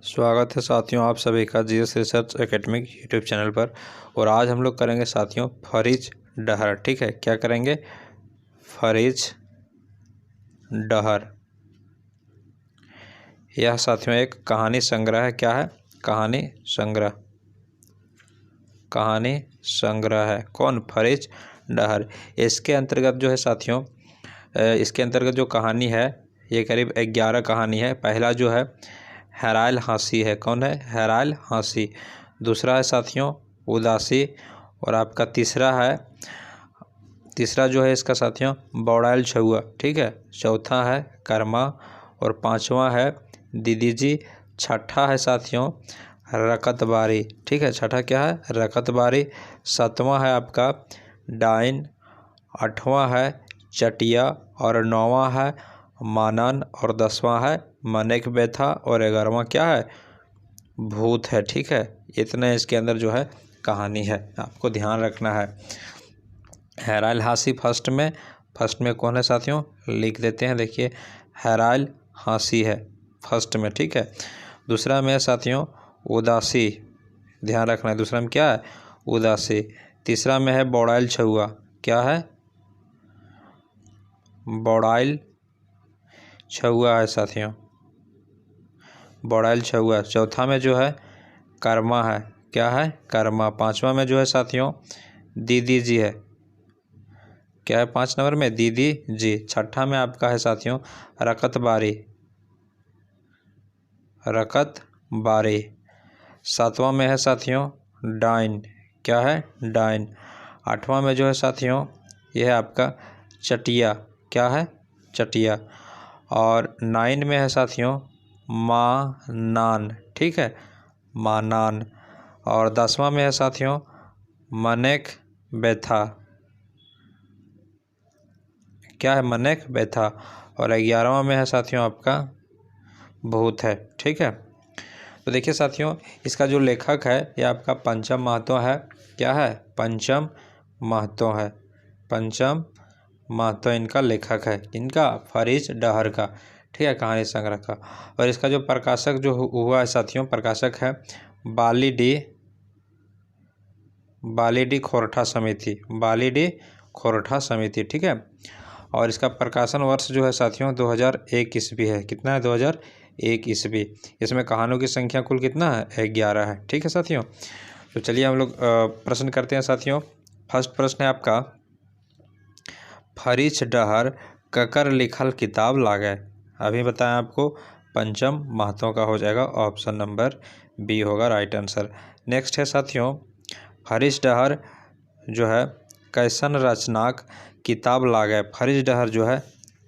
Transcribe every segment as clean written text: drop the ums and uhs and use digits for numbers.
स्वागत है साथियों आप सभी का GS research academic YouTube channel पर। और आज हम लोग करेंगे साथियों फरीच डहर। ठीक है, क्या करेंगे? फरीच डहर। यह साथियों एक कहानी संग्रह है। क्या है? कहानी संग्रह। कहानी संग्रह है। कौन? फरीच डहर। इसके अंतर्गत जो है साथियों, इसके अंतर्गत जो कहानी है ये करीब 11 कहानी है। पहला जो है हेराइल हाँसी है। कौन है? हेराइल हाँसी। दूसरा है साथियों उदासी। और आपका तीसरा जो है इसका साथियों बौड़ाइल छुआ। ठीक है। चौथा है कर्मा। और पांचवा है दीदी जी। छठा है साथियों रकतबारी। ठीक है, छठा क्या है? रकतबारी। सातवां है आपका डाइन। आठवां है चटिया। और नौवां है मानन। और 10वां है मनेक बेथा। और 11वां क्या है? भूत है। ठीक है, इतने इसके अंदर जो है कहानी है, आपको ध्यान रखना है। हेराइल हाँसी फर्स्ट में कौन है साथियों? लिख देते हैं। देखिए हेराइल हाँसी है फर्स्ट में। ठीक है। दूसरा में है साथियों उदासी। ध्यान रखना है, दूसरा में क्या है? उदासी। तीसरा में है बौड़ाइल छुआ। क्या है? बौड़ाइल छुआ है साथियों, बौड़ाइल छुआ। चौथा में जो है कर्मा है। क्या है? कर्मा। पांचवा में जो है साथियों दीदी जी है। क्या है 5 नंबर में? दीदी जी। छठा में आपका है साथियों रकतबारी। रकतबारी। सातवां में है साथियों डाइन। क्या है? डाइन। आठवां में जो है साथियों यह है आपका चटिया। क्या है? चटिया। और 9 में है साथियों मानान। ठीक है, मानान। और 10वां में है साथियों मनेक बेथा। क्या है? मनेक बेथा। और 11वां में है साथियों आपका भूत है। ठीक है। तो देखिए साथियों इसका जो लेखक है ये आपका पंचम महतो है। क्या है? पंचम महतो है। पंचम महतो इनका लेखक है। इनका फरीच डहर का। ठीक है, कहानी संग्रह का। और इसका जो प्रकाशक जो हुआ है साथियों, प्रकाशक है बालीडी खोरठा समिति। बालीडी खोरठा समिति। ठीक है। और इसका प्रकाशन वर्ष जो है साथियों 2001 ईस्वी है। कितना है? 2001 ईस्वी। इसमें कहानियों की संख्या कुल कितना है? 11 है। ठीक है साथियों। तो चलिए हम लोग प्रश्न करते हैं साथियों। फर्स्ट प्रश्न है आपका फरीच डहर ककर लिखल किताब लागे। अभी बताएं आपको पंचम महतो का हो जाएगा। ऑप्शन नंबर बी होगा राइट आंसर। नेक्स्ट है साथियों फरीच डहर जो है कैसन रचनाक किताब लागे। फरीच डहर जो है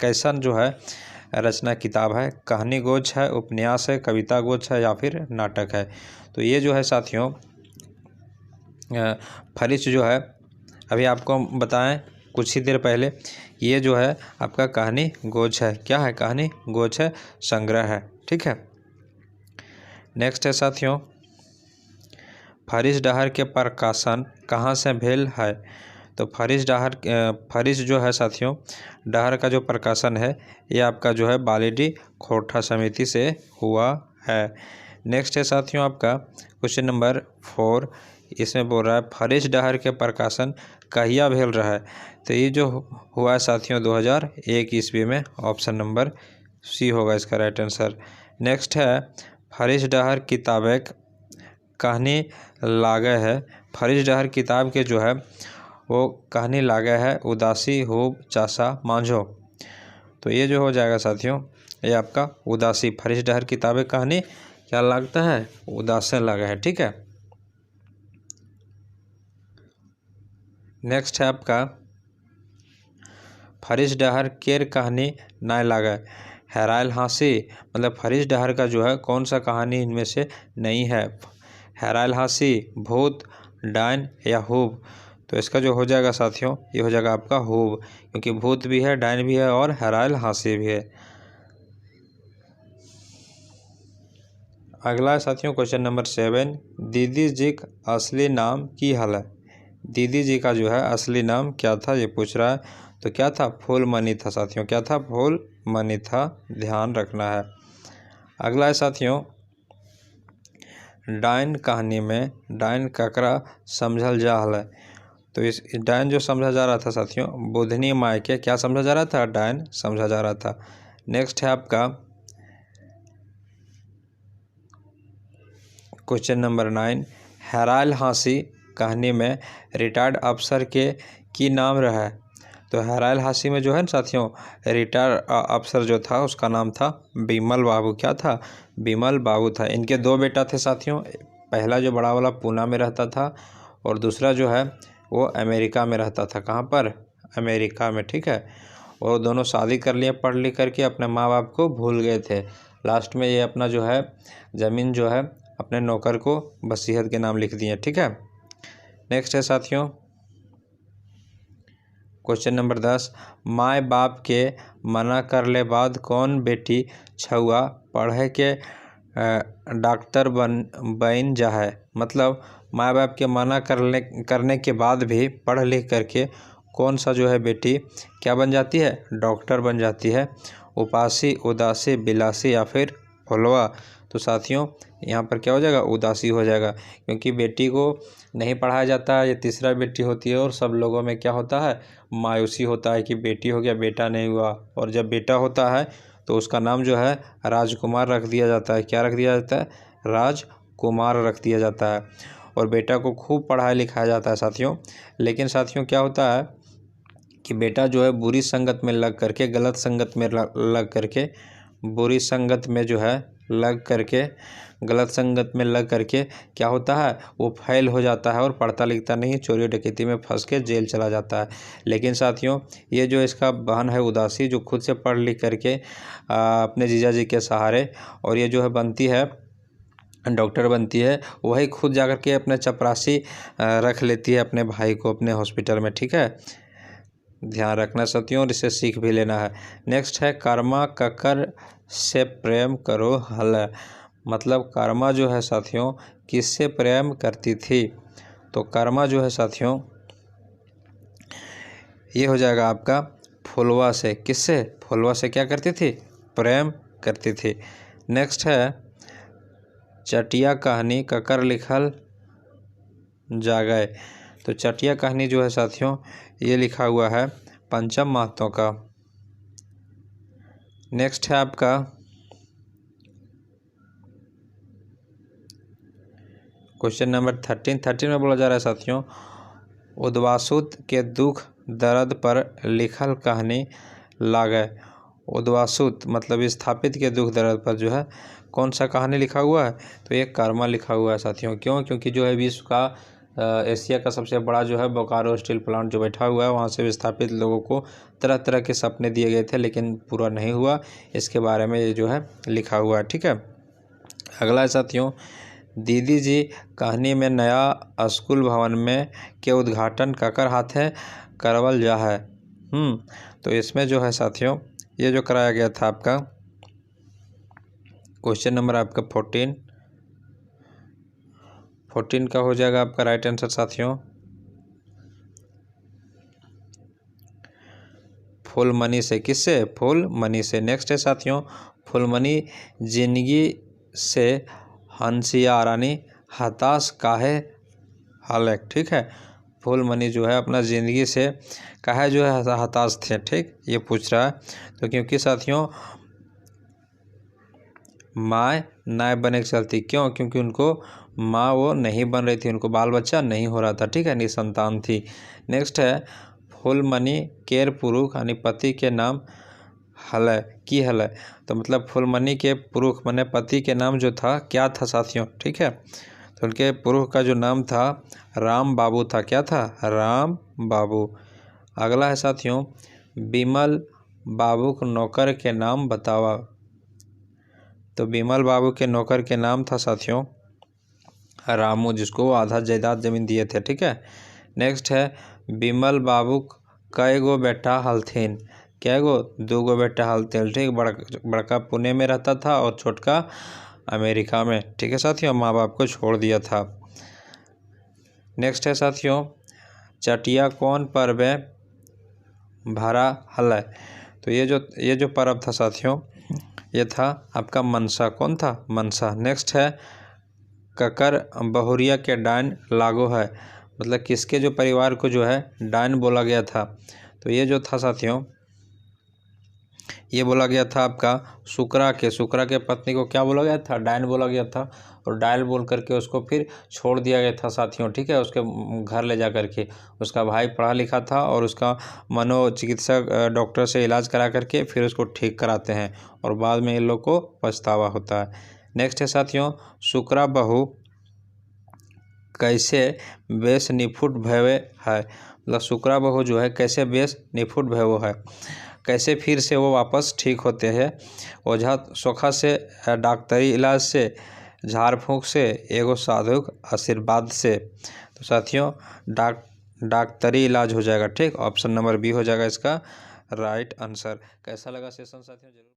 कैसन जो है रचना किताब है? कहानी गोच है, उपन्यास है, कविता गोच है, या फिर नाटक है? तो ये जो है साथियों फरीच जो है अभी आपको बताएं कुछ ही देर पहले, ये जो है आपका कहानी गोच है। क्या है? कहानी गोच है, संग्रह है। ठीक है। नेक्स्ट है साथियों फरीच डहर के प्रकाशन कहाँ से भेल है? तो फरीच जो है साथियों डहर का जो प्रकाशन है ये आपका जो है बालीडी खोरठा समिति से हुआ है। नेक्स्ट है साथियों आपका क्वेश्चन नंबर 4। इसमें बोल रहा है फरीच डहर के प्रकाशन कहिया भेल रहा है? तो ये जो हुआ है साथियों 2001 ईस्वी में। ऑप्शन नंबर सी होगा इसका राइट आंसर। नेक्स्ट है फरीच डहर किताबें कहानी लागे है। फरीच डहर किताब के जो है वो कहानी लागे है उदासी खूब चासा मांझो। तो ये जो हो जाएगा साथियों ये आपका उदासी। फरीच डहर किताबें कहानी क्या लगता है? उदासी लगा है। ठीक है। नेक्स्ट है आपका फरीच डहर केर कहानी नाय लागे। हेराइल हाँसी मतलब फरीच डहर का जो है कौन सा कहानी इनमें से नहीं है? हेराइल हाँसी, भूत, डाइन या हूब? तो इसका जो हो जाएगा साथियों ये हो जाएगा आपका हूब, क्योंकि भूत भी है, डाइन भी है और हेराइल हाँसी भी है। अगला है साथियों क्वेश्चन नंबर 7। दीदी जी का असली नाम की हल है? दीदी जी का जो है असली नाम क्या था ये पूछ रहा है। तो क्या था? फूलमणि था साथियों। क्या था? फूलमणि था। ध्यान रखना है। अगला है साथियों डायन कहानी में डायन ककरा समझल जा हल। तो इस डायन जो समझा जा रहा था साथियों, बुधनी माय के क्या समझा जा रहा था, डायन समझा जा रहा था। नेक्स्ट है आपका क्वेश्चन नंबर 9, हैराल हांसी कहानी में रिटायर्ड अफसर के की नाम रहा है। तो हैराल हांसी में जो है साथियों, रिटायर्ड अफसर जो था उसका नाम था बिमल बाबू। क्या था, बिमल बाबू था। इनके 2 बेटा थे साथियों, पहला जो बड़ा वाला पूना में रहता था और दूसरा जो है वो अमेरिका में रहता था। कहाँ पर, अमेरिका में, ठीक है। और दोनों शादी कर लिए पढ़ लिख करके, अपने माँ बाप को भूल गए थे। लास्ट में ये अपना जो है ज़मीन जो है अपने नौकर को वसीयत के नाम लिख दिए, ठीक है। नेक्स्ट है साथियों क्वेश्चन नंबर 10, माए बाप के मना कर ले बाद कौन बेटी छुआ पढ़े के डॉक्टर बन जा है। मतलब माँ बाप के मना करने के बाद भी पढ़ लिख करके कौन सा जो है बेटी क्या बन जाती है, डॉक्टर बन जाती है। उपासी, उदासी, बिलासी या फिर फुलवा। तो साथियों यहाँ पर क्या हो जाएगा, उदासी हो जाएगा, क्योंकि बेटी को नहीं पढ़ाया जाता है, ये तीसरा बेटी होती है। और सब लोगों में क्या होता है, मायूसी होता है कि बेटी हो गया बेटा नहीं हुआ। और जब बेटा होता है तो उसका नाम जो है राजकुमार रख दिया जाता है। क्या रख दिया जाता है, राजकुमार रख दिया जाता है। और बेटा को खूब पढ़ाया लिखाया जाता है साथियों। लेकिन साथियों क्या होता है कि बेटा जो है बुरी संगत में लग करके, गलत संगत में लग करके, बुरी संगत में जो है लग करके, गलत संगत में लग करके क्या होता है, वो फेल हो जाता है और पढ़ता लिखता नहीं, चोरी डकैती में फंस के जेल चला जाता है। लेकिन साथियों ये जो इसका बहन है उदासी, जो खुद से पढ़ लिख करके अपने जीजा जी के सहारे, और ये जो है बनती है डॉक्टर बनती है, वही खुद जाकर के अपने चपरासी रख लेती है अपने भाई को अपने हॉस्पिटल में, ठीक है। ध्यान रखना साथियों और इसे सीख भी लेना है। नेक्स्ट है कर्मा ककर से प्रेम करो हल। मतलब कर्मा जो है साथियों किससे प्रेम करती थी। तो कर्मा जो है साथियों ये हो जाएगा आपका फुलवा से। किससे, फुलवा से क्या करती थी, प्रेम करती थी। नेक्स्ट है चटिया कहानी ककर लिखल जा गए। तो चटिया कहानी जो है साथियों ये लिखा हुआ है पंचम महतो का। नेक्स्ट है आपका क्वेश्चन नंबर 13 में बोला जा रहा है साथियों, उद्वासुत के दुख दर्द पर लिखल कहानी लागे। उद्वासुत मतलब स्थापित के दुख दर्द पर जो है कौन सा कहानी लिखा हुआ है, तो ये कर्मा लिखा हुआ है साथियों। क्यों, क्योंकि जो है विश्व का एशिया का सबसे बड़ा जो है बोकारो स्टील प्लांट जो बैठा हुआ है, वहाँ से विस्थापित लोगों को तरह तरह के सपने दिए गए थे लेकिन पूरा नहीं हुआ। इसके बारे में ये जो है लिखा हुआ है, ठीक है। अगला है साथियों, दीदी जी कहानी में नया स्कूल भवन में के उद्घाटन ककर हाथे करवल जा है। तो इसमें जो है साथियों ये जो कराया गया था आपका क्वेश्चन नंबर आपका 14 का हो जाएगा आपका राइट आंसर साथियों फुलमनी से। किससे, फुलमनी से। नेक्स्ट है साथियों, फुलमनी जिंदगी से हंसिया रानी हताश काहे हाल। ठीक है, फुलमनी जो है अपना ज़िंदगी से काहे जो है हताश थे, ठीक, ये पूछ रहा है। तो क्योंकि साथियों माँ नाय बने के चलती। क्यों, क्योंकि उनको माँ वो नहीं बन रही थी, उनको बाल बच्चा नहीं हो रहा था, ठीक है, निसंतान थी। नेक्स्ट है फुलमनी केर पुरुष यानी पति के नाम हल की हल। तो मतलब फुलमनी के पुरुष माने पति के नाम जो था क्या था साथियों, ठीक है। तो उनके पुरुष का जो नाम था राम बाबू था। क्या था, राम बाबू। अगला है साथियों, बिमल बाबू के नौकर के नाम बतावा। तो बिमल बाबू के नौकर के नाम था साथियों रामू, जिसको आधा जायदाद जमीन दिए थे, ठीक है। नेक्स्ट है बिमल बाबू कई गो बेटा हलथिन। क्या गो, 2 गो बेटा हलथिन, ठीक। बड़का पुणे में रहता था और छोटका अमेरिका में, ठीक है साथियों, माँ बाप को छोड़ दिया था। नेक्स्ट है साथियों, चटिया कौन पर्व भरा हल। तो ये जो पर्व था साथियों ये था आपका मनसा। कौन था, मनसा। नेक्स्ट है ककर बहुरिया के डायन लागू है। मतलब किसके जो परिवार को जो है डायन बोला गया था। तो ये जो था साथियों, ये बोला गया था आपका शुक्रा के पत्नी को क्या बोला गया था, डायन बोला गया था। और डायल बोल करके उसको फिर छोड़ दिया गया था साथियों, ठीक है, उसके घर ले जा करके। उसका भाई पढ़ा लिखा था और उसका मनोचिकित्सक डॉक्टर से इलाज करा करके फिर उसको ठीक कराते हैं और बाद में इन लोग को पछतावा होता है। नेक्स्ट है साथियों, शुक्रा बहू कैसे बेस निफुट भयवे है। मतलब शुक्रा बहू जो है कैसे बेस निफुट भयवो है, कैसे फिर से वो वापस ठीक होते हैं। ओझा सोखा से, डॉक्टरी इलाज से, झाड़ फूँक से, एगो साधुक आशीर्वाद से। तो साथियों डॉक्टरी इलाज हो जाएगा, ठीक। ऑप्शन नंबर बी हो जाएगा इसका राइट आंसर। कैसा लगा सेशन साथियों जरूर